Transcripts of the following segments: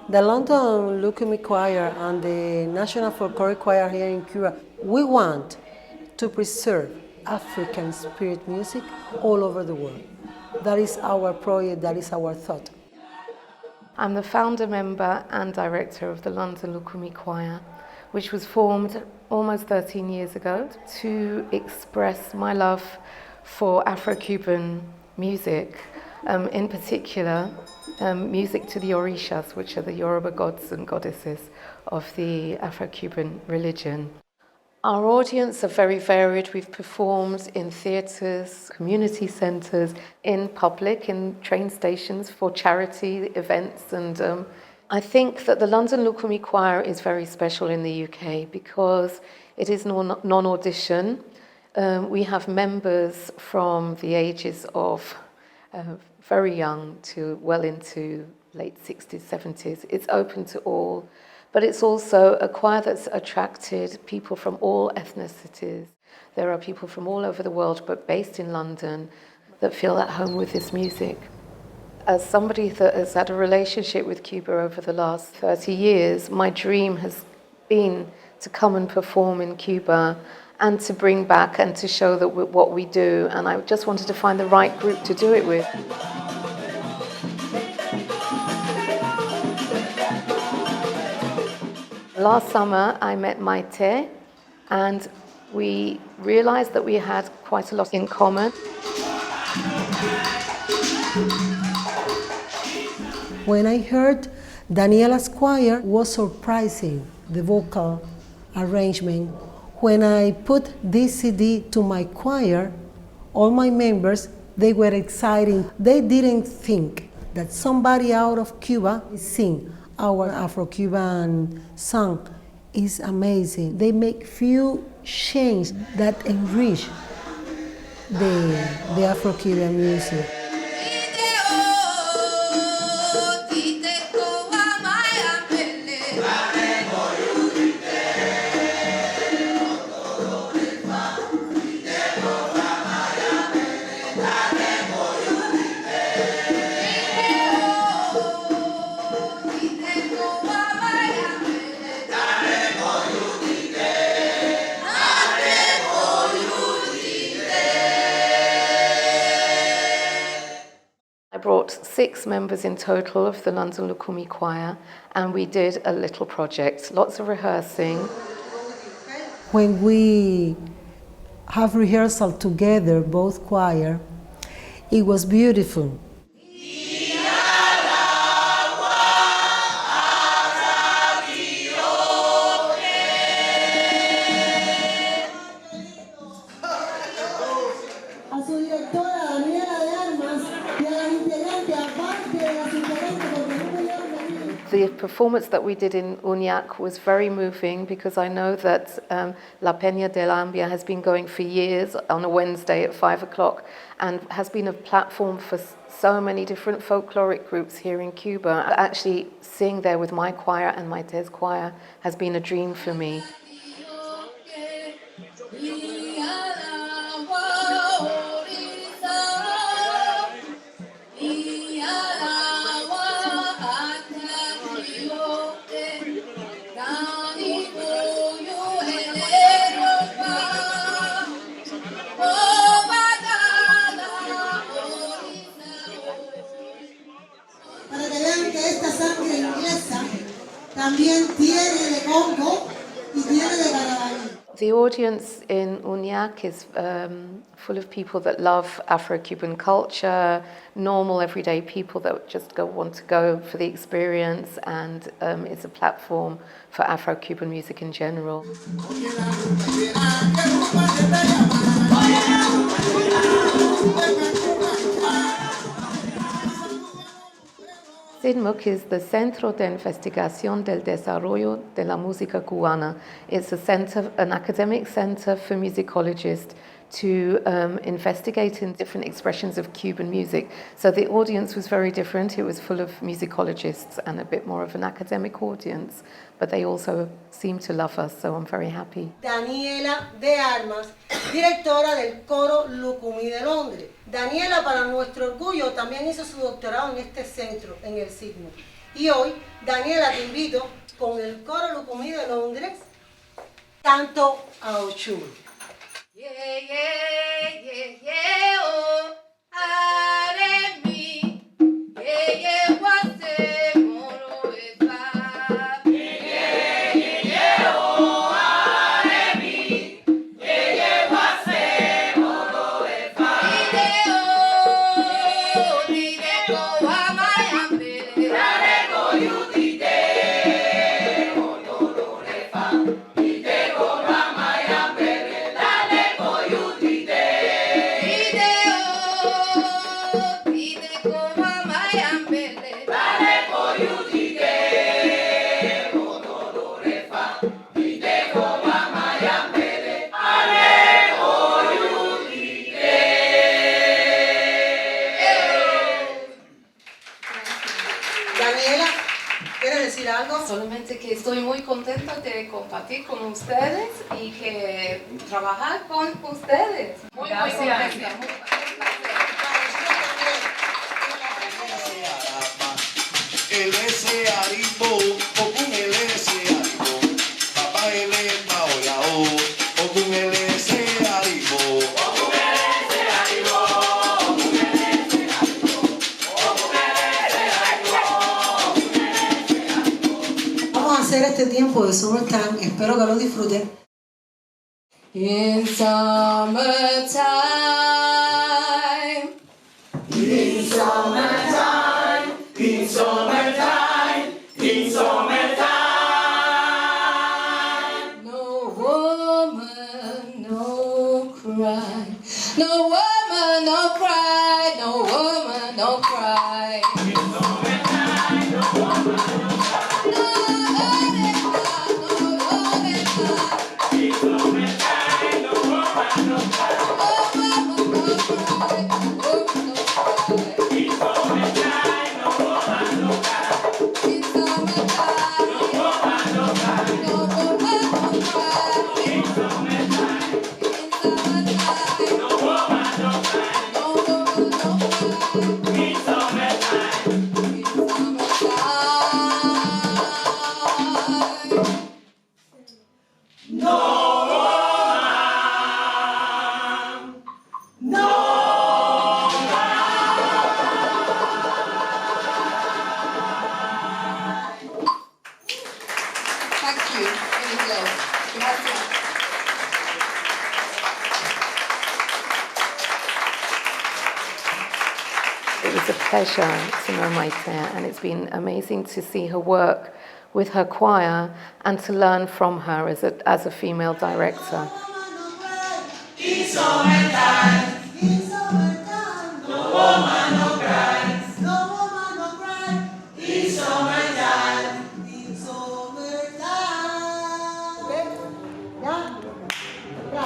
The London Lucumi Choir and the National Folklorico Choir here in Cuba, we want to preserve African spirit music all over the world. That is our project, that is our thought. I'm the founder member and director of the London Lucumi Choir, which was formed almost 13 years ago to express my love for Afro-Cuban music, in particular music to the Orishas, which are the Yoruba gods and goddesses of the Afro-Cuban religion. Our audience are very varied. We've performed in theatres, community centres, in public, in train stations for charity events. And I think that the London Lucumi Choir is very special in the UK because it is non-audition. We have members from the ages of very young to well into late 60s, 70s. It's open to all. But it's also a choir that's attracted people from all ethnicities. There are people from all over the world, but based in London, that feel at home with this music. As somebody that has had a relationship with Cuba over the last 30 years, my dream has been to come and perform in Cuba and to bring back and to show that what we do. And I just wanted to find the right group to do it with. Last summer, I met Maite, and we realized that we had quite a lot in common. When I heard Daniela's choir, was surprising, the vocal arrangement. When I put this CD to my choir, all my members, they were excited. They didn't think that somebody out of Cuba sing our Afro-Cuban song. Is amazing. They make few changes that enrich the Afro-Cuban music. I brought 6 members in total of the London Lucumi Choir, and we did a little project, lots of rehearsing. When we have rehearsal together, both choir, it was beautiful. The performance that we did in UNEAC was very moving because I know that La Pena del Ambia has been going for years on a Wednesday at 5 o'clock and has been a platform for so many different folkloric groups here in Cuba. Actually, sing there with my choir and Maite's choir has been a dream for me. The audience in UNEAC is full of people that love Afro-Cuban culture, normal everyday people that just want to go for the experience, and it's a platform for Afro-Cuban music in general. CIDMUS is the Centro de Investigación del Desarrollo de la Música Cubana. It's a center, an academic center for musicologists to investigate in different expressions of Cuban music. So the audience was very different. It was full of musicologists and a bit more of an academic audience, but they also seemed to love us, so I'm very happy. Daniela de Armas, directora del Coro Lukumi de Londres. Londres. Daniela, para nuestro orgullo, también hizo su doctorado en este centro, en el CIDMUS. Y hoy, Daniela, te invito con el Coro Lukumi de Londres, canto a Ochun. Yeah, yeah, yeah, yeah, oh, aremi, yeah, yeah, wase, moro, efa. Yeah, yeah, yeah, oh, aremi, yeah, yeah, wase, moro, efa. Dide, ko, amayambe, dale, ko, yudide, onoro, efa. Dide, ko, amayambe, dale, ko, yudide. Dide, ko, amayambe, dale, ko, yudide, onoro, efa. Dide, ko, amayambe, dale, ko, yudide. Daniela, ¿quieres decir algo? Solamente que estoy muy contenta de compartir con ustedes y que trabajar con ustedes. Muy contenta. Muy Ese aribo, okun ese aribo, papá ele paoyao, okun ese aribo, okun ese aribo, okun ese aribo, okun ese aribo. Vamos a hacer este tiempo de summertime, espero que lo disfruten. In summertime, In summertime, in summertime, in summertime. no woman, no cry. No woman, no cry. No woman, no cry. Thank you. Gracias. It was a pleasure to know Maite, and it's been amazing to see her work with her choir and to learn from her as a female director. In summertime, no woman no cries, no woman no cry. In summertime, In summertime. ¿Ves? ¿Ya? Ya.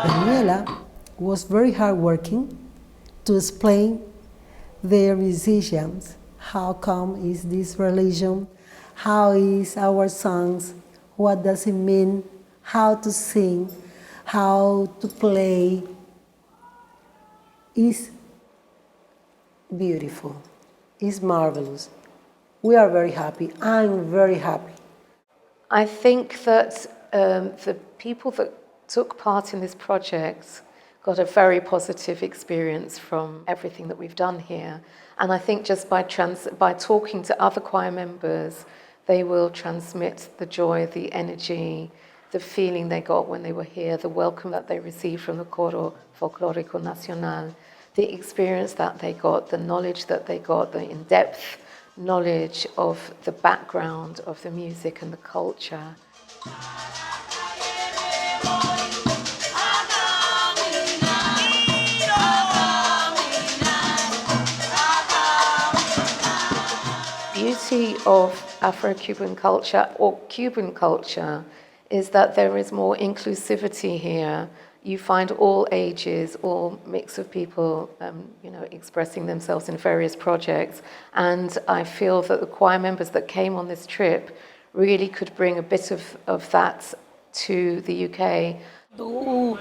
Daniela was very hardworking to explain their musicians how come is this religion, how is our songs, what does it mean, how to sing, how to play. It's beautiful, it's marvelous. We are very happy, I'm very happy. I think that the people that took part in this project got a very positive experience from everything that we've done here. And I think just by talking to other choir members, they will transmit the joy, the energy, the feeling they got when they were here, the welcome that they received from the Coro Folklorico Nacional, the experience that they got, the knowledge that they got, the in-depth knowledge of the background of the music and the culture. Beauty of Afro-Cuban culture or Cuban culture is that there is more inclusivity here. You find all ages, all mix of people, expressing themselves in various projects. And I feel that the choir members that came on this trip really could bring a bit of that to the UK. ¿Tú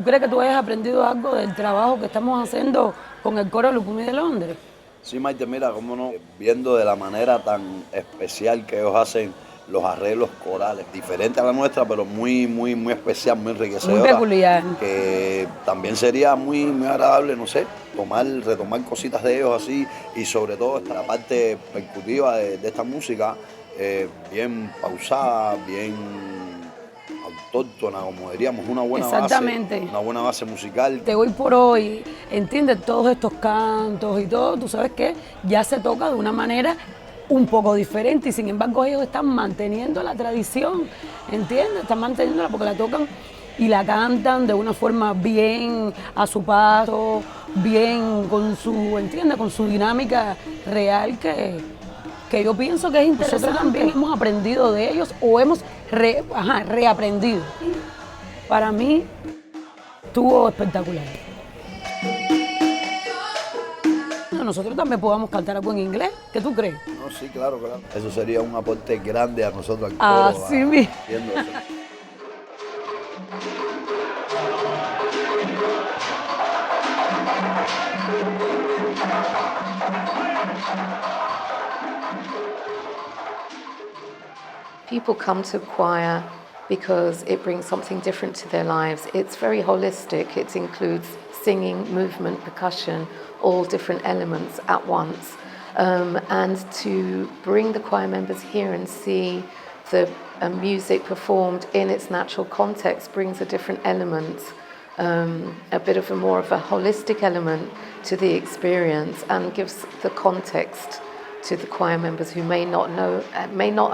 crees que tú hayas aprendido algo del trabajo que estamos haciendo con el Coro Lukumi de Londres? Sí, Maite, mira, cómo no, viendo de la manera tan especial que ellos hacen los arreglos corales, diferente a la nuestra, pero muy especial, muy enriquecedora. Muy peculiar. Que también sería muy agradable, no sé, retomar cositas de ellos así, y sobre todo la parte percutiva de esta música, bien pausada, bien autóctona, como diríamos, una buena base musical. De hoy por hoy, entiendes, todos estos cantos y todo, tú sabes que ya se toca de una manera un poco diferente, y sin embargo ellos están manteniendo la tradición, ¿entiendes? Están manteniéndola porque la tocan y la cantan de una forma bien a su paso, bien con su dinámica real, que yo pienso que es interesante. Nosotros también hemos aprendido de ellos o hemos reaprendido. Para mí estuvo espectacular. Nosotros también podamos cantar algo en inglés, ¿qué tú crees? No, sí, claro. Eso sería un aporte grande a nosotros al coro. Así mismo. People come to choir because it brings something different to their lives. It's very holistic. It includes singing, movement, percussion, all different elements at once. And to bring the choir members here and see the music performed in its natural context brings a different element, a bit of more of a holistic element to the experience, and gives the context to the choir members who may not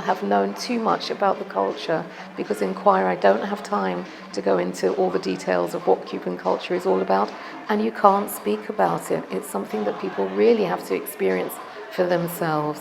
have known too much about the culture, because in choir I don't have time to go into all the details of what Cuban culture is all about, and you can't speak about it. It's something that people really have to experience for themselves.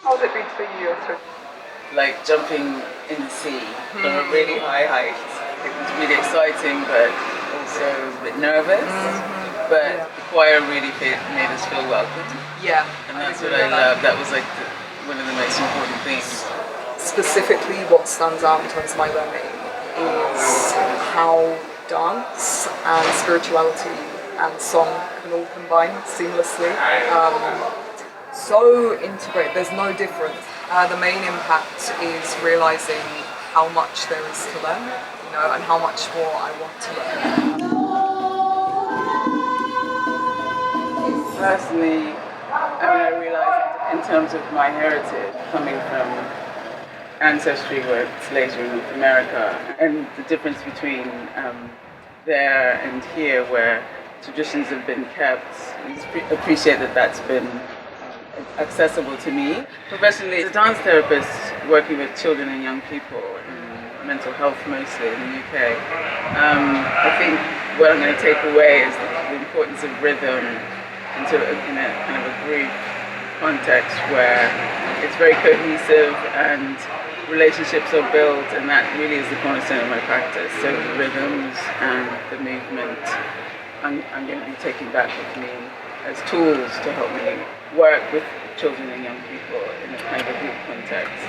How's it been for you, Yosef? Like jumping in the sea from a really high height. It was really exciting, but also a bit nervous. But the choir really made us feel welcome. Yeah. And that's what I love. That was like one of the most important things. Specifically, what stands out in terms of my learning is how dance and spirituality and song can all combine seamlessly. So integrated, there's no difference. The main impact is realising how much there is to learn, and how much more I want to learn. Personally, I realised in terms of my heritage, coming from ancestry where slaves were in North America, and the difference between there and here where traditions have been kept, I appreciate that that's been accessible to me. Professionally, as a dance therapist working with children and young people in mental health mostly in the UK, I think what I'm going to take away is the importance of rhythm in a kind of a group context where it's very cohesive and relationships are built, and that really is the cornerstone of my practice. So the rhythms and the movement I'm going to be taking back with me as tools to help me work with children and young people in a kind of a group context.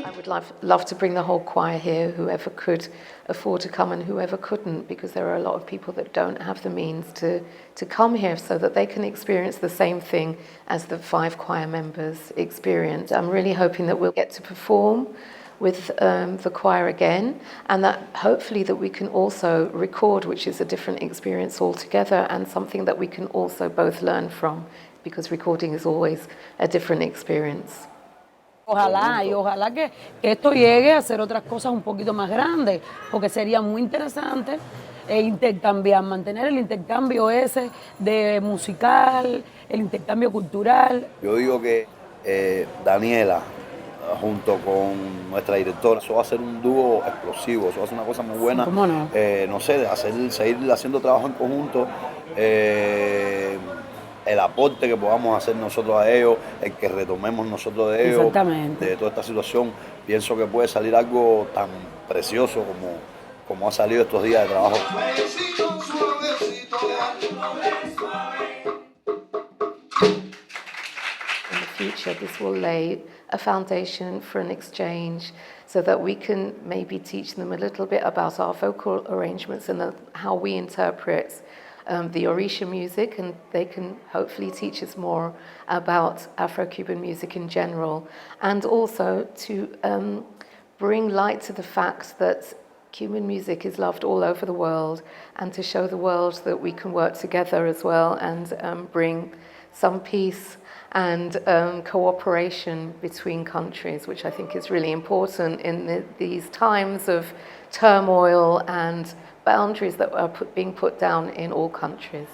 I would love to bring the whole choir here, whoever could afford to come and whoever couldn't, because there are a lot of people that don't have the means to come here so that they can experience the same thing as the 5 choir members experienced. I'm really hoping that we'll get to perform with the choir again, and that hopefully that we can also record, which is a different experience altogether, and something that we can also both learn from, because recording is always a different experience. Ojalá que esto llegue a hacer otras cosas un poquito más grandes, porque sería muy interesante intercambiar, mantener el intercambio ese de musical, el intercambio cultural. Yo digo que Daniela, junto con nuestra directora, eso va a ser un dúo explosivo, eso va a ser una cosa muy buena. ¿Cómo no? No sé, seguir haciendo trabajo en conjunto, el aporte que podamos hacer nosotros a ellos, el que retomemos nosotros de ellos, Exactamente. de toda esta situación, pienso que puede salir algo tan precioso como ha salido estos días de trabajo. In the future, this will lay a foundation for an exchange so that we can maybe teach them a little bit about our vocal arrangements and how we interpret the Orisha music, and they can hopefully teach us more about Afro-Cuban music in general, and also to bring light to the fact that Cuban music is loved all over the world, and to show the world that we can work together as well and bring some peace and cooperation between countries, which I think is really important in these times of turmoil and boundaries that are being put down in all countries.